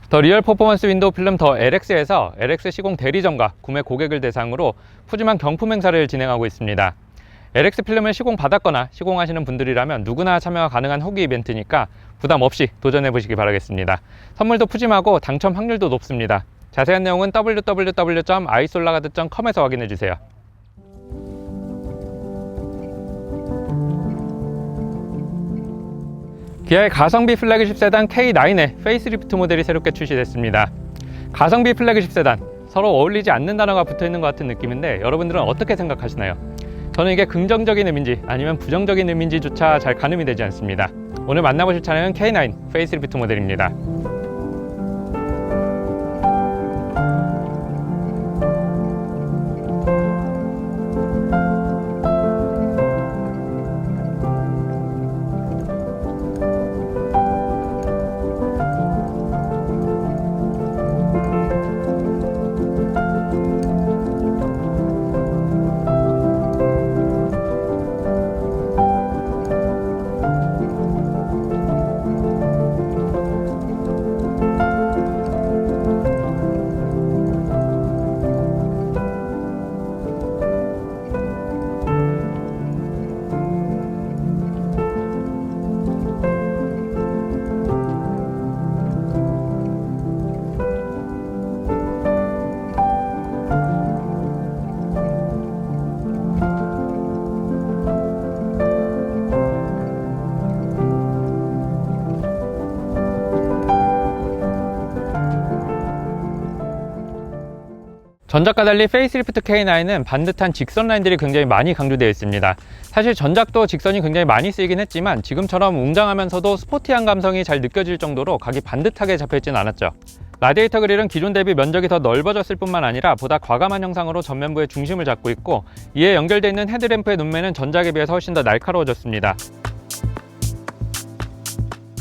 더 리얼 퍼포먼스 윈도우 필름 더 LX에서 LX 시공 대리점과 구매 고객을 대상으로 푸짐한 경품 행사를 진행하고 있습니다. LX 필름을 시공 받았거나 시공하시는 분들이라면 누구나 참여가 가능한 후기 이벤트니까 부담 없이 도전해 보시기 바라겠습니다. 선물도 푸짐하고 당첨 확률도 높습니다. 자세한 내용은 www.isolagad.com에서 확인해 주세요. 기아의 가성비 플래그십 세단 K9의 페이스리프트 모델이 새롭게 출시됐습니다. 가성비 플래그십 세단, 서로 어울리지 않는 단어가 붙어있는 것 같은 느낌인데 여러분들은 어떻게 생각하시나요? 저는 이게 긍정적인 의미인지 아니면 부정적인 의미인지조차 잘 가늠이 되지 않습니다. 오늘 만나보실 차량은 K9 페이스리프트 모델입니다. 전작과 달리 페이스리프트 K9은 반듯한 직선 라인들이 굉장히 많이 강조되어 있습니다. 사실 전작도 직선이 굉장히 많이 쓰이긴 했지만 지금처럼 웅장하면서도 스포티한 감성이 잘 느껴질 정도로 각이 반듯하게 잡혀있지는 않았죠. 라디에이터 그릴은 기존 대비 면적이 더 넓어졌을 뿐만 아니라 보다 과감한 형상으로 전면부의 중심을 잡고 있고, 이에 연결되어 있는 헤드램프의 눈매는 전작에 비해서 훨씬 더 날카로워졌습니다.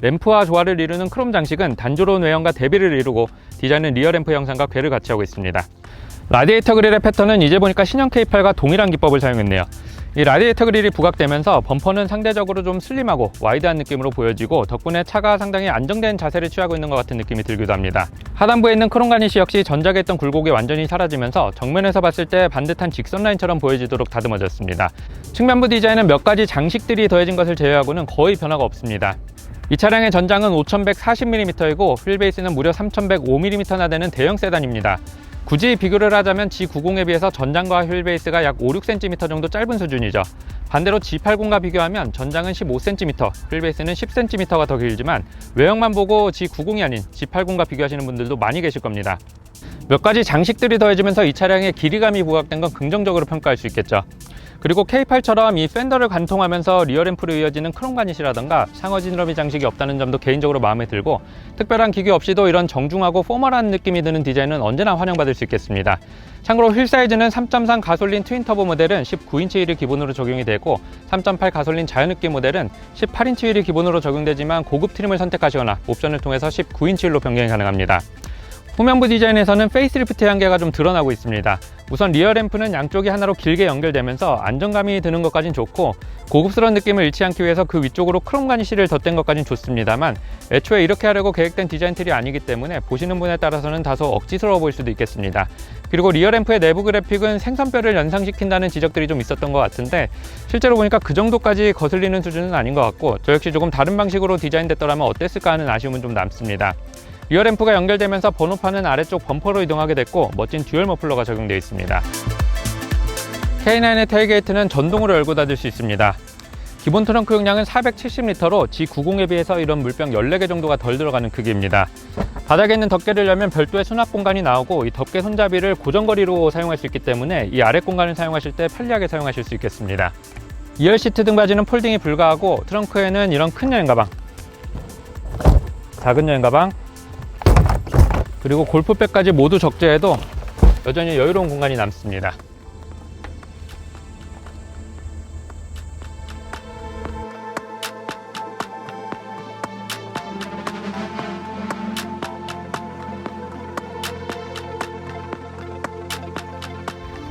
램프와 조화를 이루는 크롬 장식은 단조로운 외형과 대비를 이루고, 디자인은 리어 램프 형상과 궤를 같이 하고 있습니다. 라디에이터 그릴의 패턴은 이제 보니까 신형 K8과 동일한 기법을 사용했네요. 이 라디에이터 그릴이 부각되면서 범퍼는 상대적으로 좀 슬림하고 와이드한 느낌으로 보여지고, 덕분에 차가 상당히 안정된 자세를 취하고 있는 것 같은 느낌이 들기도 합니다. 하단부에 있는 크롬 가니쉬 역시 전작에 있던 굴곡이 완전히 사라지면서 정면에서 봤을 때 반듯한 직선 라인처럼 보여지도록 다듬어졌습니다. 측면부 디자인은 몇 가지 장식들이 더해진 것을 제외하고는 거의 변화가 없습니다. 이 차량의 전장은 5140mm이고 휠베이스는 무려 3105mm나 되는 대형 세단입니다. 굳이 비교를 하자면 G90에 비해서 전장과 휠베이스가 약 5-6cm 정도 짧은 수준이죠. 반대로 G80과 비교하면 전장은 15cm, 휠베이스는 10cm가 더 길지만 외형만 보고 G90이 아닌 G80과 비교하시는 분들도 많이 계실 겁니다. 몇 가지 장식들이 더해지면서 이 차량의 길이감이 부각된 건 긍정적으로 평가할 수 있겠죠. 그리고 K8처럼 이 팬더를 관통하면서 리어램프로 이어지는 크롬 가니쉬라던가 샹어 지느러미 장식이 없다는 점도 개인적으로 마음에 들고, 특별한 기교 없이도 이런 정중하고 포멀한 느낌이 드는 디자인은 언제나 환영받을 수 있겠습니다. 참고로 휠 사이즈는 3.3 가솔린 트윈 터보 모델은 19인치 휠이 기본으로 적용이 되고, 3.8 가솔린 자연흡기 모델은 18인치 휠이 기본으로 적용되지만 고급 트림을 선택하시거나 옵션을 통해서 19인치 휠로 변경이 가능합니다. 후면부 디자인에서는 페이스리프트의 한계가 좀 드러나고 있습니다. 우선 리어 램프는 양쪽이 하나로 길게 연결되면서 안정감이 드는 것까진 좋고, 고급스러운 느낌을 잃지 않기 위해서 그 위쪽으로 크롬 가니쉬를 덧댄 것까진 좋습니다만, 애초에 이렇게 하려고 계획된 디자인 틀이 아니기 때문에 보시는 분에 따라서는 다소 억지스러워 보일 수도 있겠습니다. 그리고 리어 램프의 내부 그래픽은 생선뼈를 연상시킨다는 지적들이 좀 있었던 것 같은데, 실제로 보니까 그 정도까지 거슬리는 수준은 아닌 것 같고, 저 역시 조금 다른 방식으로 디자인됐더라면 어땠을까 하는 아쉬움은 좀 남습니다. 리어 램프가 연결되면서 번호판은 아래쪽 범퍼로 이동하게 됐고, 멋진 듀얼 머플러가 적용되어 있습니다. K9의 테일게이트는 전동으로 열고 닫을 수 있습니다. 기본 트렁크 용량은 470L로 G90에 비해서 이런 물병 14개 정도가 덜 들어가는 크기입니다. 바닥에 있는 덮개를 열면 별도의 수납 공간이 나오고, 이 덮개 손잡이를 고정거리로 사용할 수 있기 때문에 이 아래 공간을 사용하실 때 편리하게 사용하실 수 있겠습니다. 2열 시트 등받이는 폴딩이 불가하고, 트렁크에는 이런 큰 여행 가방, 작은 여행 가방, 그리고 골프백까지 모두 적재해도 여전히 여유로운 공간이 남습니다.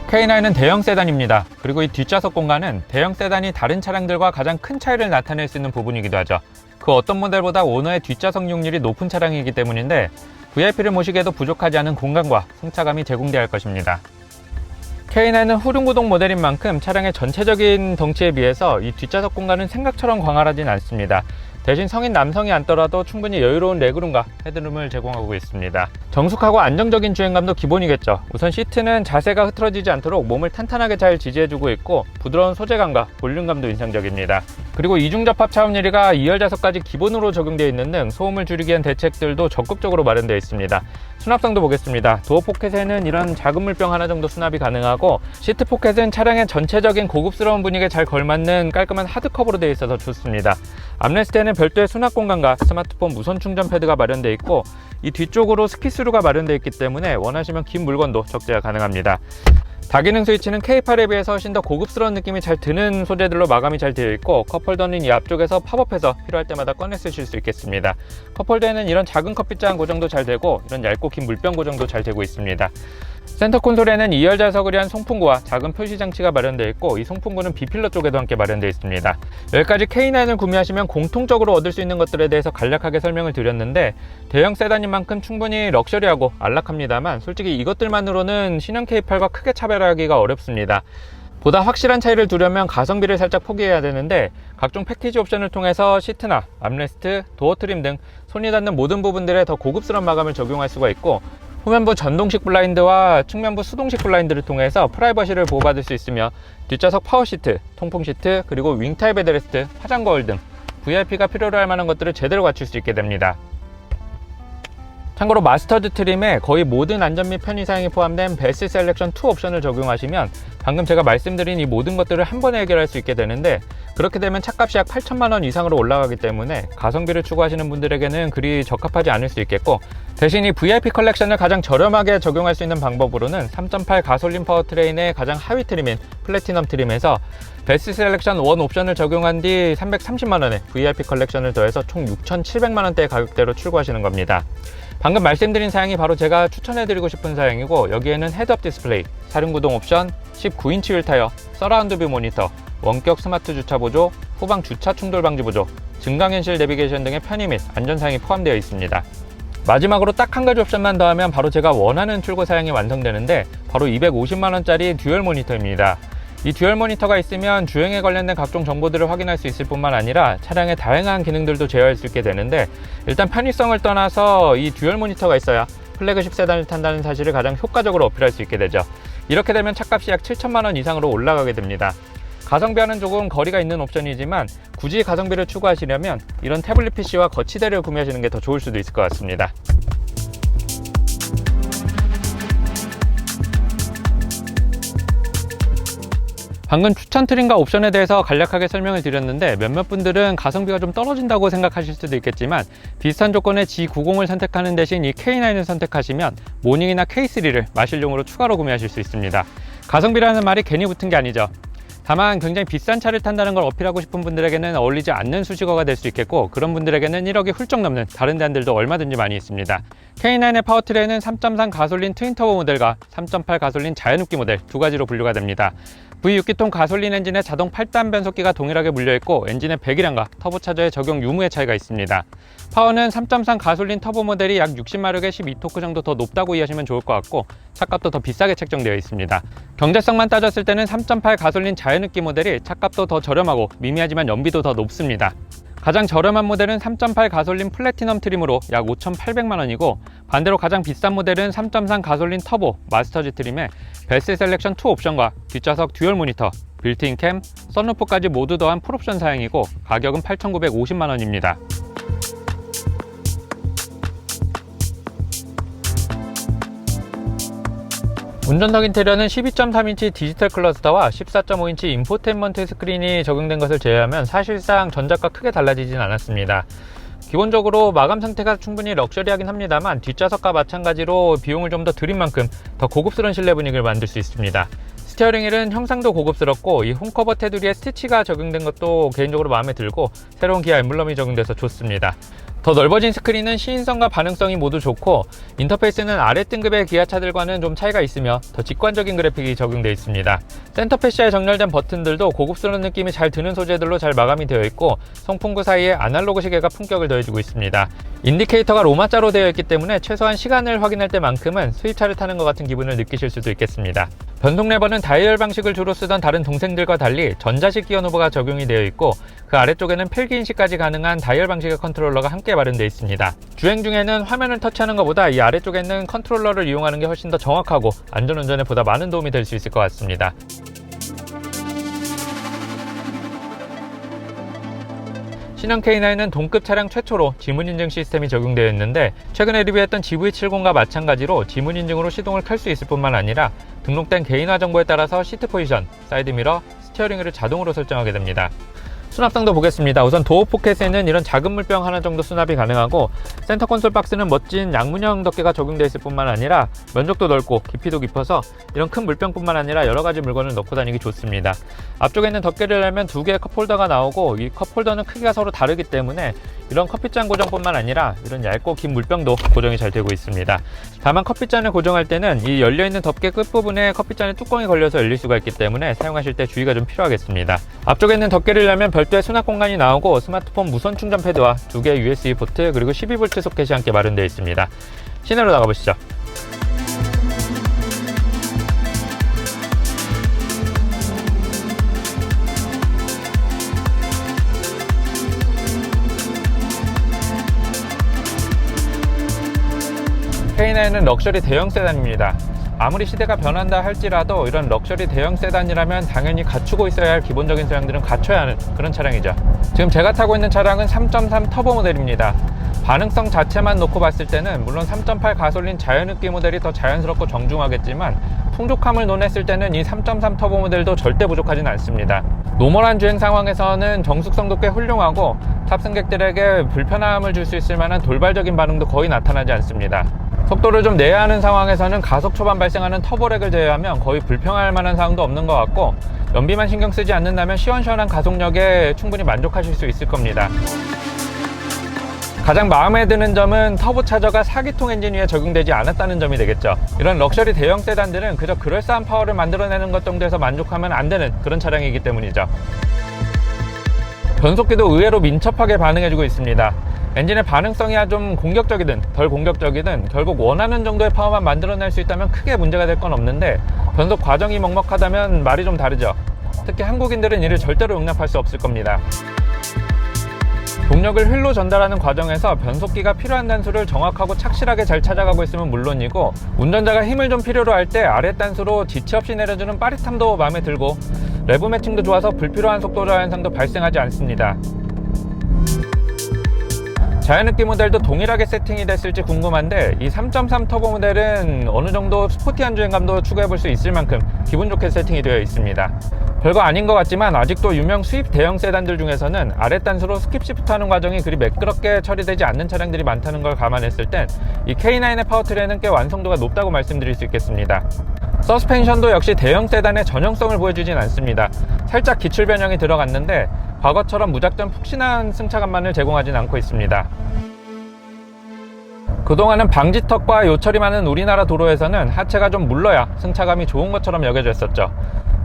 K9은 대형 세단입니다. 그리고 이 뒷좌석 공간은 대형 세단이 다른 차량들과 가장 큰 차이를 나타낼 수 있는 부분이기도 하죠. 그 어떤 모델보다 오너의 뒷좌석 이용률이 높은 차량이기 때문인데, VIP를 모시기에도 부족하지 않은 공간과 승차감이 제공되어야 할 것입니다. K9은 후륜구동 모델인 만큼 차량의 전체적인 덩치에 비해서 이 뒷좌석 공간은 생각처럼 광활하진 않습니다. 대신 성인 남성이 앉더라도 충분히 여유로운 레그룸과 헤드룸을 제공하고 있습니다. 정숙하고 안정적인 주행감도 기본이겠죠. 우선 시트는 자세가 흐트러지지 않도록 몸을 탄탄하게 잘 지지해주고 있고 부드러운 소재감과 볼륨감도 인상적입니다. 그리고 이중접합 차음 유리가 2열 좌석까지 기본으로 적용되어 있는 등 소음을 줄이기 위한 대책들도 적극적으로 마련되어 있습니다. 수납성도 보겠습니다. 도어 포켓에는 이런 작은 물병 하나 정도 수납이 가능하고, 시트 포켓은 차량의 전체적인 고급스러운 분위기에 잘 걸맞는 깔끔한 하드커버로 되어 있어서 좋습니다. 암레스트에는 별도의 수납 공간과 스마트폰 무선 충전 패드가 마련되어 있고, 이 뒤쪽으로 스키스루가 마련되어 있기 때문에 원하시면 긴 물건도 적재가 가능합니다. 다기능 스위치는 K8에 비해서 훨씬 더 고급스러운 느낌이 잘 드는 소재들로 마감이 잘 되어 있고, 컵홀더는 이 앞쪽에서 팝업해서 필요할 때마다 꺼내 쓰실 수 있겠습니다. 컵홀더에는 이런 작은 커피잔 고정도 잘 되고, 이런 얇고 긴 물병 고정도 잘 되고 있습니다. 센터 콘솔에는 2열 좌석을 위한 송풍구와 작은 표시 장치가 마련되어 있고, 이 송풍구는 B필러 쪽에도 함께 마련되어 있습니다. 여기까지 K9을 구매하시면 공통적으로 얻을 수 있는 것들에 대해서 간략하게 설명을 드렸는데, 대형 세단인 만큼 충분히 럭셔리하고 안락합니다만, 솔직히 이것들만으로는 신형 K8과 크게 차별하기가 어렵습니다. 보다 확실한 차이를 두려면 가성비를 살짝 포기해야 되는데, 각종 패키지 옵션을 통해서 시트나 암레스트, 도어 트림 등 손이 닿는 모든 부분들에 더 고급스러운 마감을 적용할 수가 있고, 후면부 전동식 블라인드와 측면부 수동식 블라인드를 통해서 프라이버시를 보호받을 수 있으며, 뒷좌석 파워시트, 통풍시트, 그리고 윙타입 헤드레스트, 화장 거울 등 VIP가 필요로 할 만한 것들을 제대로 갖출 수 있게 됩니다. 참고로 마스터드 트림에 거의 모든 안전 및 편의 사양이 포함된 베스트 셀렉션 2 옵션을 적용하시면 방금 제가 말씀드린 이 모든 것들을 한 번에 해결할 수 있게 되는데, 그렇게 되면 차값이 약 8천만원 이상으로 올라가기 때문에 가성비를 추구하시는 분들에게는 그리 적합하지 않을 수 있겠고, 대신 이 VIP 컬렉션을 가장 저렴하게 적용할 수 있는 방법으로는 3.8 가솔린 파워트레인의 가장 하위 트림인 플래티넘 트림에서 베스트 셀렉션 1 옵션을 적용한 뒤 330만원의 VIP 컬렉션을 더해서 총 6,700만원대의 가격대로 출고하시는 겁니다. 방금 말씀드린 사양이 바로 제가 추천해드리고 싶은 사양이고, 여기에는 헤드업 디스플레이, 사륜구동 옵션, 19인치 휠 타이어, 서라운드 뷰 모니터, 원격 스마트 주차 보조, 후방 주차 충돌 방지 보조, 증강현실 내비게이션 등의 편의 및 안전사양이 포함되어 있습니다. 마지막으로 딱 한 가지 옵션만 더하면 바로 제가 원하는 출고 사양이 완성되는데, 바로 250만원짜리 듀얼 모니터입니다. 이 듀얼 모니터가 있으면 주행에 관련된 각종 정보들을 확인할 수 있을 뿐만 아니라 차량의 다양한 기능들도 제어할 수 있게 되는데, 일단 편의성을 떠나서 이 듀얼 모니터가 있어야 플래그십 세단을 탄다는 사실을 가장 효과적으로 어필할 수 있게 되죠. 이렇게 되면 차값이 약 7천만원 이상으로 올라가게 됩니다. 가성비와는 조금 거리가 있는 옵션이지만, 굳이 가성비를 추구하시려면 이런 태블릿 PC와 거치대를 구매하시는 게 더 좋을 수도 있을 것 같습니다. 방금 추천 트림과 옵션에 대해서 간략하게 설명을 드렸는데, 몇몇 분들은 가성비가 좀 떨어진다고 생각하실 수도 있겠지만, 비슷한 조건의 G90을 선택하는 대신 이 K9을 선택하시면 모닝이나 K3를 마실용으로 추가로 구매하실 수 있습니다. 가성비라는 말이 괜히 붙은 게 아니죠. 다만 굉장히 비싼 차를 탄다는 걸 어필하고 싶은 분들에게는 어울리지 않는 수식어가 될 수 있겠고, 그런 분들에게는 1억이 훌쩍 넘는 다른 대안들도 얼마든지 많이 있습니다. K9의 파워트레인은 3.3 가솔린 트윈터보 모델과 3.8 가솔린 자연흡기 모델 두 가지로 분류가 됩니다. V6기통 가솔린 엔진에 자동 8단 변속기가 동일하게 물려있고, 엔진의 배기량과 터보차저의 적용 유무의 차이가 있습니다. 파워는 3.3 가솔린 터보 모델이 약 60마력에 12토크 정도 더 높다고 이해하시면 좋을 것 같고, 차값도 더 비싸게 책정되어 있습니다. 경제성만 따졌을 때는 3.8 가솔린 자연흡기 모델이 차값도 더 저렴하고 미미하지만 연비도 더 높습니다. 가장 저렴한 모델은 3.8 가솔린 플래티넘 트림으로 약 5,800만원이고, 반대로 가장 비싼 모델은 3.3 가솔린 터보 마스터즈 트림에 베스트 셀렉션 2 옵션과 뒷좌석 듀얼 모니터, 빌트인 캠, 썬루프까지 모두 더한 풀옵션 사양이고, 가격은 8,950만원입니다. 운전석 인테리어는 12.3인치 디지털 클러스터와 14.5인치 인포테인먼트 스크린이 적용된 것을 제외하면 사실상 전작과 크게 달라지진 않았습니다. 기본적으로 마감 상태가 충분히 럭셔리하긴 합니다만, 뒷좌석과 마찬가지로 비용을 좀 더 들인 만큼 더 고급스러운 실내 분위기를 만들 수 있습니다. 스티어링 휠은 형상도 고급스럽고, 이 홈커버 테두리에 스티치가 적용된 것도 개인적으로 마음에 들고, 새로운 기아 엠블럼이 적용돼서 좋습니다. 더 넓어진 스크린은 시인성과 반응성이 모두 좋고 인터페이스는 아래 등급의 기아차들과는 좀 차이가 있으며 더 직관적인 그래픽이 적용되어 있습니다. 센터 패시아에 정렬된 버튼들도 고급스러운 느낌이 잘 드는 소재들로 잘 마감이 되어 있고 송풍구 사이에 아날로그 시계가 품격을 더해주고 있습니다. 인디케이터가 로마자로 되어 있기 때문에 최소한 시간을 확인할 때만큼은 수입차를 타는 것 같은 기분을 느끼실 수도 있겠습니다. 변속 레버는 다이얼 방식을 주로 쓰던 다른 동생들과 달리 전자식 기어노브가 적용이 되어 있고 그 아래쪽에는 필기인식까지 가능한 다이얼 방식의 컨트롤러가 함께 마련되어 있습니다. 주행 중에는 화면을 터치하는 것보다 이 아래쪽에 있는 컨트롤러를 이용하는 게 훨씬 더 정확하고 안전운전에 보다 많은 도움이 될 수 있을 것 같습니다. 신형 K9은 동급 차량 최초로 지문인증 시스템이 적용되어 있는데 최근에 리뷰했던 GV70과 마찬가지로 지문인증으로 시동을 켤 수 있을 뿐만 아니라 등록된 개인화 정보에 따라서 시트 포지션, 사이드미러, 스티어링 휠을 자동으로 설정하게 됩니다. 수납상도 보겠습니다. 우선 도어 포켓에는 이런 작은 물병 하나 정도 수납이 가능하고 센터 콘솔 박스는 멋진 양문형 덮개가 적용되어 있을 뿐만 아니라 면적도 넓고 깊이도 깊어서 이런 큰 물병뿐만 아니라 여러가지 물건을 넣고 다니기 좋습니다. 앞쪽에 있는 덮개를 열면 두 개의 컵홀더가 나오고 이 컵홀더는 크기가 서로 다르기 때문에 이런 커피잔 고정뿐만 아니라 이런 얇고 긴 물병도 고정이 잘 되고 있습니다. 다만 커피잔을 고정할 때는 이 열려있는 덮개 끝부분에 커피잔의 뚜껑이 걸려서 열릴 수가 있기 때문에 사용하실 때 주의가 좀 필요하겠습니다. 앞쪽에 있는 덮개를 열면 별도의 수납 공간이 나오고 스마트폰 무선 충전 패드와 두 개의 USB 포트 그리고 12V 소켓이 함께 마련되어 있습니다. 시내로 나가보시죠. K9은 럭셔리 대형 세단입니다. 아무리 시대가 변한다 할지라도 이런 럭셔리 대형 세단이라면 당연히 갖추고 있어야 할 기본적인 소양들은 갖춰야 하는 그런 차량이죠. 지금 제가 타고 있는 차량은 3.3 터보 모델입니다. 반응성 자체만 놓고 봤을 때는 물론 3.8 가솔린 자연흡기 모델이 더 자연스럽고 정중하겠지만 풍족함을 논했을 때는 이 3.3 터보 모델도 절대 부족하진 않습니다. 노멀한 주행 상황에서는 정숙성도 꽤 훌륭하고 탑승객들에게 불편함을 줄 수 있을 만한 돌발적인 반응도 거의 나타나지 않습니다. 속도를 좀 내야 하는 상황에서는 가속 초반 발생하는 터보렉을 제외하면 거의 불평할 만한 사항도 없는 것 같고 연비만 신경 쓰지 않는다면 시원시원한 가속력에 충분히 만족하실 수 있을 겁니다. 가장 마음에 드는 점은 터보차저가 4기통 엔진 위에 적용되지 않았다는 점이 되겠죠. 이런 럭셔리 대형 세단들은 그저 그럴싸한 파워를 만들어내는 것 정도에서 만족하면 안 되는 그런 차량이기 때문이죠. 변속기도 의외로 민첩하게 반응해주고 있습니다. 엔진의 반응성이 좀 공격적이든 덜 공격적이든 결국 원하는 정도의 파워만 만들어낼 수 있다면 크게 문제가 될 건 없는데 변속 과정이 먹먹하다면 말이 좀 다르죠. 특히 한국인들은 이를 절대로 용납할 수 없을 겁니다. 동력을 휠로 전달하는 과정에서 변속기가 필요한 단수를 정확하고 착실하게 잘 찾아가고 있으면 물론이고 운전자가 힘을 좀 필요로 할 때 아래 단수로 지체 없이 내려주는 빠릿함도 마음에 들고 레브 매칭도 좋아서 불필요한 속도 저하 현상도 발생하지 않습니다. 자연흡기 모델도 동일하게 세팅이 됐을지 궁금한데 이 3.3 터보 모델은 어느 정도 스포티한 주행감도 추구해볼 수 있을 만큼 기분 좋게 세팅이 되어 있습니다. 별거 아닌 것 같지만 아직도 유명 수입 대형 세단들 중에서는 아래 단수로 스킵 시프트 하는 과정이 그리 매끄럽게 처리되지 않는 차량들이 많다는 걸 감안했을 땐 이 K9의 파워트레인은 꽤 완성도가 높다고 말씀드릴 수 있겠습니다. 서스펜션도 역시 대형 세단의 전형성을 보여주진 않습니다. 살짝 기출 변형이 들어갔는데 과거처럼 무작정 푹신한 승차감만을 제공하진 않고 있습니다. 그동안은 방지턱과 요철이 많은 우리나라 도로에서는 하체가 좀 물러야 승차감이 좋은 것처럼 여겨졌었죠.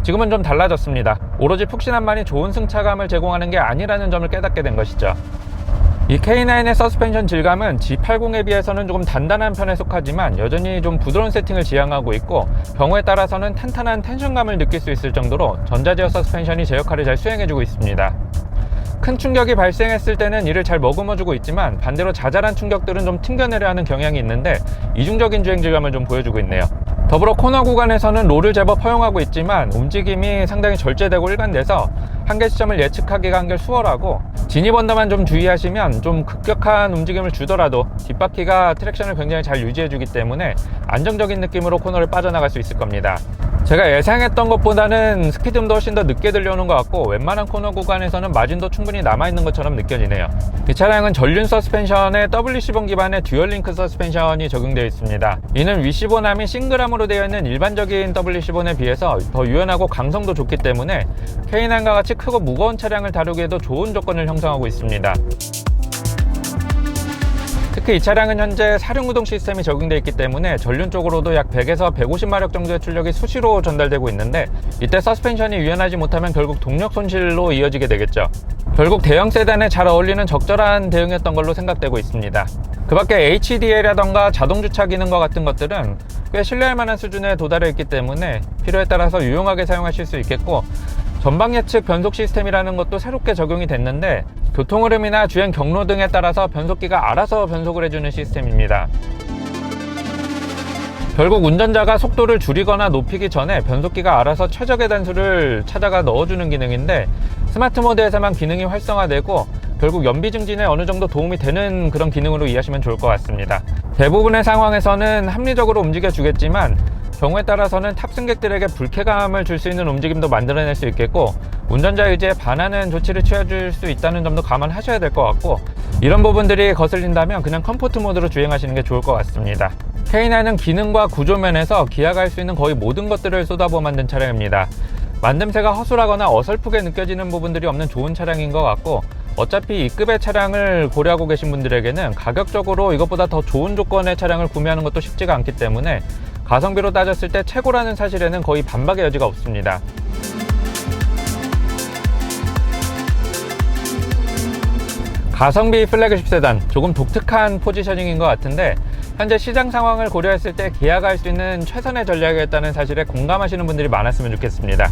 지금은 좀 달라졌습니다. 오로지 푹신함만이 좋은 승차감을 제공하는 게 아니라는 점을 깨닫게 된 것이죠. 이 K9의 서스펜션 질감은 G80에 비해서는 조금 단단한 편에 속하지만 여전히 좀 부드러운 세팅을 지향하고 있고 경우에 따라서는 탄탄한 텐션감을 느낄 수 있을 정도로 전자제어 서스펜션이 제 역할을 잘 수행해주고 있습니다. 큰 충격이 발생했을 때는 이를 잘 머금어주고 있지만 반대로 자잘한 충격들은 좀 튕겨내려 하는 경향이 있는데 이중적인 주행 질감을 좀 보여주고 있네요. 더불어 코너 구간에서는 롤을 제법 허용하고 있지만 움직임이 상당히 절제되고 일관돼서 한계 시점을 예측하기가 한결 수월하고 진입 언더만 좀 주의하시면 좀 급격한 움직임을 주더라도 뒷바퀴가 트랙션을 굉장히 잘 유지해주기 때문에 안정적인 느낌으로 코너를 빠져나갈 수 있을 겁니다. 제가 예상했던 것보다는 스피드음도 훨씬 더 늦게 들려오는 것 같고 웬만한 코너 구간에서는 마진도 충분히 남아있는 것처럼 느껴지네요. 이 차량은 전륜 서스펜션에 WC4 기반의 듀얼링크 서스펜션이 적용되어 있습니다. 이는 위시본함이 싱글암으로 되어 있는 일반적인 WC4에 비해서 더 유연하고 강성도 좋기 때문에 K9과 같이 크고 무거운 차량을 다루기에도 좋은 조건을 형성하고 있습니다. 특히 이 차량은 현재 사륜구동 시스템이 적용되어 있기 때문에 전륜 쪽으로도 약 100에서 150마력 정도의 출력이 수시로 전달되고 있는데, 이때 서스펜션이 유연하지 못하면 결국 동력 손실로 이어지게 되겠죠. 결국 대형 세단에 잘 어울리는 적절한 대응이었던 걸로 생각되고 있습니다. 그 밖에 HDA라던가 자동주차 기능과 같은 것들은 꽤 신뢰할 만한 수준에 도달해 있기 때문에 필요에 따라서 유용하게 사용하실 수 있겠고, 전방 예측 변속 시스템이라는 것도 새롭게 적용이 됐는데, 교통 흐름이나 주행 경로 등에 따라서 변속기가 알아서 변속을 해주는 시스템입니다. 결국 운전자가 속도를 줄이거나 높이기 전에 변속기가 알아서 최적의 단수를 찾아가 넣어주는 기능인데, 스마트 모드에서만 기능이 활성화되고 결국 연비 증진에 어느 정도 도움이 되는 그런 기능으로 이해하시면 좋을 것 같습니다. 대부분의 상황에서는 합리적으로 움직여 주겠지만, 경우에 따라서는 탑승객들에게 불쾌감을 줄 수 있는 움직임도 만들어낼 수 있겠고, 운전자 의지에 반하는 조치를 취해줄 수 있다는 점도 감안하셔야 될 것 같고, 이런 부분들이 거슬린다면 그냥 컴포트 모드로 주행하시는 게 좋을 것 같습니다. K9은 기능과 구조 면에서 기아가 할 수 있는 거의 모든 것들을 쏟아부어 만든 차량입니다. 만듦새가 허술하거나 어설프게 느껴지는 부분들이 없는 좋은 차량인 것 같고, 어차피 E급의 차량을 고려하고 계신 분들에게는 가격적으로 이것보다 더 좋은 조건의 차량을 구매하는 것도 쉽지가 않기 때문에 가성비로 따졌을 때 최고라는 사실에는 거의 반박의 여지가 없습니다. 가성비 플래그십 세단, 조금 독특한 포지셔닝인 것 같은데, 현재 시장 상황을 고려했을 때 기아가 할 수 있는 최선의 전략이었다는 사실에 공감하시는 분들이 많았으면 좋겠습니다.